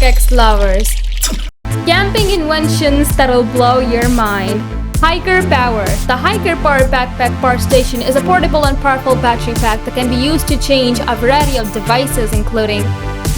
techxlovers. Camping inventions that'll blow your mind. HIKERPOWER. The HIKERPOWER backpack power station is a portable and powerful battery pack that can be used to change a variety of devices including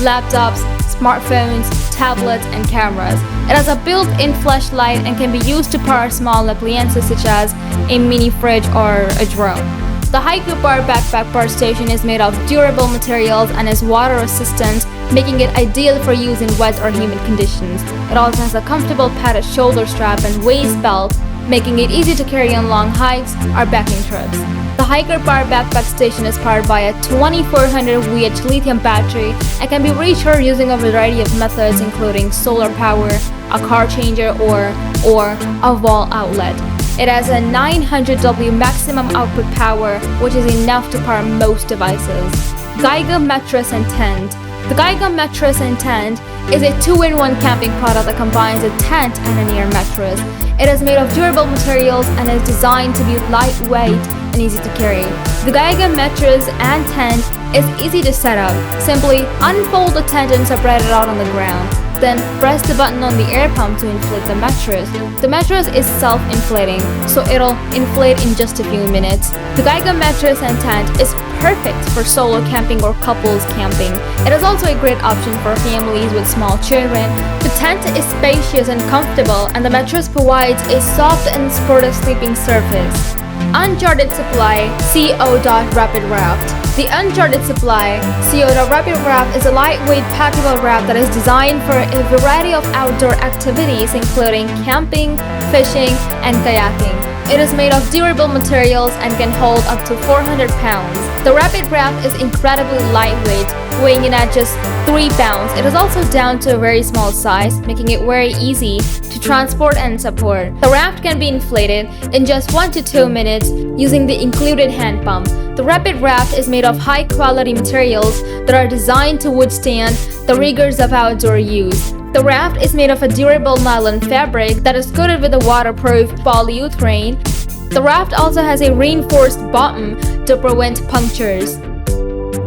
laptops, smartphones, tablets, and cameras. It has a built-in flashlight and can be used to power small appliances such as a mini fridge or a drone. The HIKERPOWER backpack power station is made of durable materials and is water resistant, making it ideal for use in wet or humid conditions. It also has a comfortable padded shoulder strap and waist belt, making it easy to carry on long hikes or backpacking trips. The HIKERPOWER backpack station is powered by a 2400 mAh lithium battery and can be recharged using a variety of methods including solar power, a car changer, or a wall outlet. It has a 900 W maximum output power, which is enough to power most devices. GIGA mattress and tent. The GIGA mattress and tent is a 2-in-1 camping product that combines a tent and an air mattress. It is made of durable materials and is designed to be lightweight and easy to carry. The GIGA mattress and tent is easy to set up. Simply unfold the tent and separate it out on the ground. Then press the button on the air pump to inflate the mattress. The mattress is self-inflating, so it'll inflate in just a few minutes. The GIGA mattress and tent is perfect for solo camping or couples camping. It is also a great option for families with small children. The tent is spacious and comfortable, and the mattress provides a soft and supportive sleeping surface. Uncharted Supply CO. Rapid Raft. The Uncharted Supply CO. Rapid Raft is a lightweight packable raft that is designed for a variety of outdoor activities including camping, fishing, and kayaking. It is made of durable materials and can hold up to 400 pounds. The Rapid Raft is incredibly lightweight, weighing in at just 3 pounds. It is also down to a very small size, making it very easy to transport and support. The raft can be inflated in just 1 to 2 minutes using the included hand pump. The Rapid Raft is made of high-quality materials that are designed to withstand the rigors of outdoor use. The raft is made of a durable nylon fabric that is coated with a waterproof polyurethane. The raft also has a reinforced bottom to prevent punctures.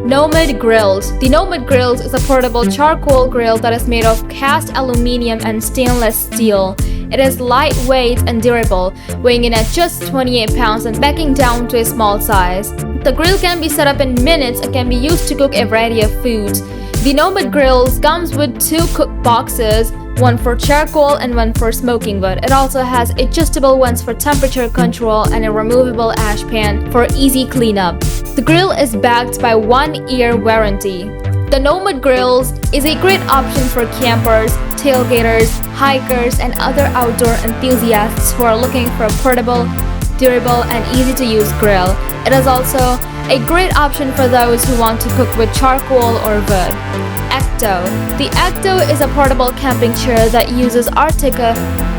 NOMAD Grills. The NOMAD Grills is a portable charcoal grill that is made of cast aluminum and stainless steel. It is lightweight and durable, weighing in at just 28 pounds and backing down to a small size. The grill can be set up in minutes and can be used to cook a variety of foods. The NOMAD Grills comes with 2 cook boxes, one for charcoal and one for smoking wood. It also has adjustable ones for temperature control and a removable ash pan for easy cleanup. The grill is backed by 1-year warranty. The NOMAD Grills is a great option for campers, tailgaters, hikers, and other outdoor enthusiasts who are looking for a portable, durable, and easy-to-use grill. It is also a great option for those who want to cook with charcoal or wood. Ecto. The Ecto is a portable camping chair that uses Arctic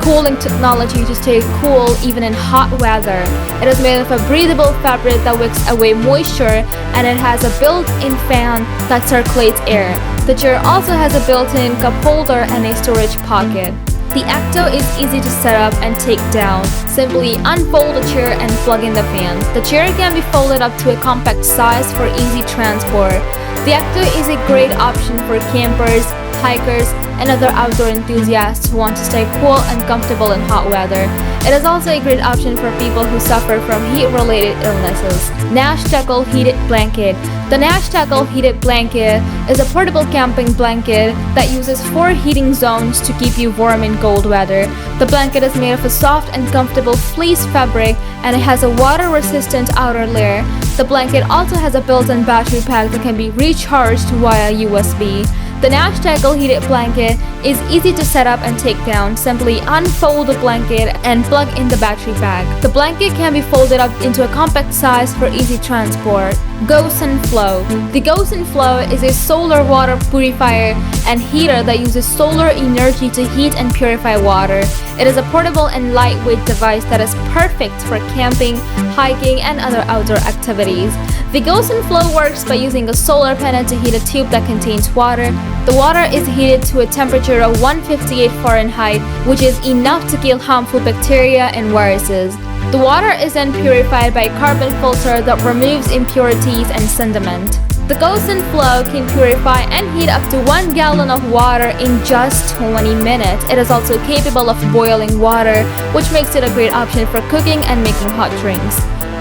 cooling technology to stay cool even in hot weather. It is made of a breathable fabric that wicks away moisture, and it has a built-in fan that circulates air. The chair also has a built-in cup holder and a storage pocket. The Ecto is easy to set up and take down. Simply unfold the chair and plug in the fan. The chair can be folded up to a compact size for easy transport. The Ecto is a great option for campers, hikers, and other outdoor enthusiasts who want to stay cool and comfortable in hot weather. It is also a great option for people who suffer from heat-related illnesses. Nash Tackle Heated Blanket. The Nash Tackle Heated Blanket is a portable camping blanket that uses 4 heating zones to keep you warm in cold weather. The blanket is made of a soft and comfortable fleece fabric, and it has a water-resistant outer layer. The blanket also has a built-in battery pack that can be recharged via USB. The Nash Tackle Heated Blanket is easy to set up and take down. Simply unfold the blanket and plug in the battery pack. The blanket can be folded up into a compact size for easy transport. GoSun Flow. The GoSun Flow is a solar water purifier and heater that uses solar energy to heat and purify water. It is a portable and lightweight device that is perfect for camping, hiking, and other outdoor activities. The GoSun Flow works by using a solar panel to heat a tube that contains water. The water is heated to a temperature of 158 Fahrenheit, which is enough to kill harmful bacteria and viruses. The water is then purified by a carbon filter that removes impurities and sediment. The GoSun Flow can purify and heat up to 1 gallon of water in just 20 minutes. It is also capable of boiling water, which makes it a great option for cooking and making hot drinks.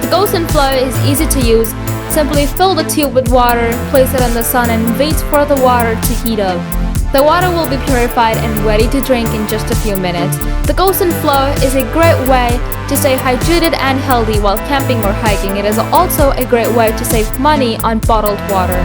The GoSun Flow is easy to use. Simply fill the tube with water, place it in the sun, and wait for the water to heat up. The water will be purified and ready to drink in just a few minutes. The GoSun Flow is a great way to stay hydrated and healthy while camping or hiking. It is also a great way to save money on bottled water.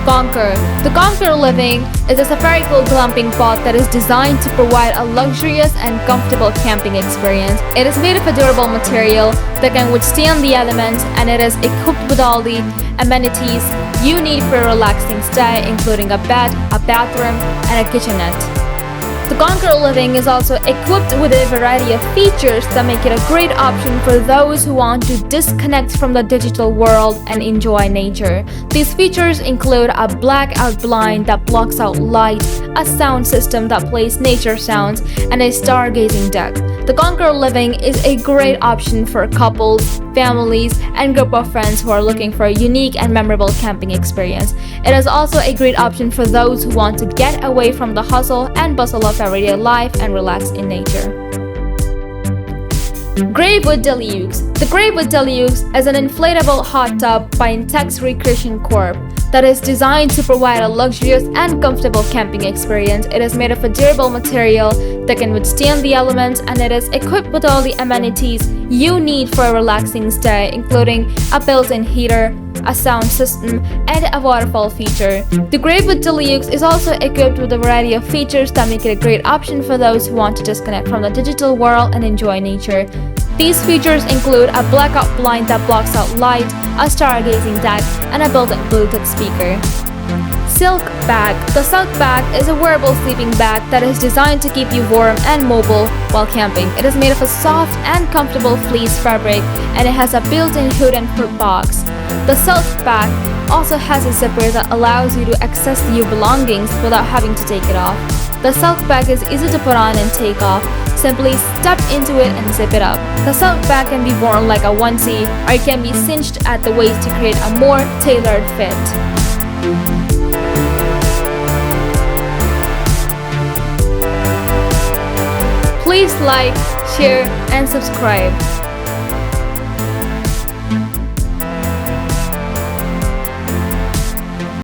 Conker. The Conker Living is a spherical glamping pod that is designed to provide a luxurious and comfortable camping experience. It is made of a durable material that can withstand the elements, and it is equipped with all the amenities you need for a relaxing stay, including a bed, a bathroom, and a kitchenette. The Conker Living is also equipped with a variety of features that make it a great option for those who want to disconnect from the digital world and enjoy nature. These features include a blackout blind that blocks out light, a sound system that plays nature sounds, and a stargazing deck. The Conker Living is a great option for couples, families, and group of friends who are looking for a unique and memorable camping experience. It is also a great option for those who want to get away from the hustle and bustle of everyday life and relax in nature. GreyWood Deluxe. The GreyWood Deluxe is an inflatable hot tub by Intex Recreation Corp that is designed to provide a luxurious and comfortable camping experience. It is made of a durable material that can withstand the elements, and it is equipped with all the amenities you need for a relaxing stay, including a built-in heater, a sound system, and a waterfall feature. The GreyWood Deluxe is also equipped with a variety of features that make it a great option for those who want to disconnect from the digital world and enjoy nature. These features include a blackout blind that blocks out light, a stargazing deck, and a built-in Bluetooth speaker. Selk'bag. The Selk'bag is a wearable sleeping bag that is designed to keep you warm and mobile while camping. It is made of a soft and comfortable fleece fabric, and it has a built-in hood and foot box. The Selk'bag also has a zipper that allows you to access your belongings without having to take it off. The Selk'bag is easy to put on and take off. Simply step into it and zip it up. The Selk'bag can be worn like a onesie, or it can be cinched at the waist to create a more tailored fit. Please like, share, and subscribe.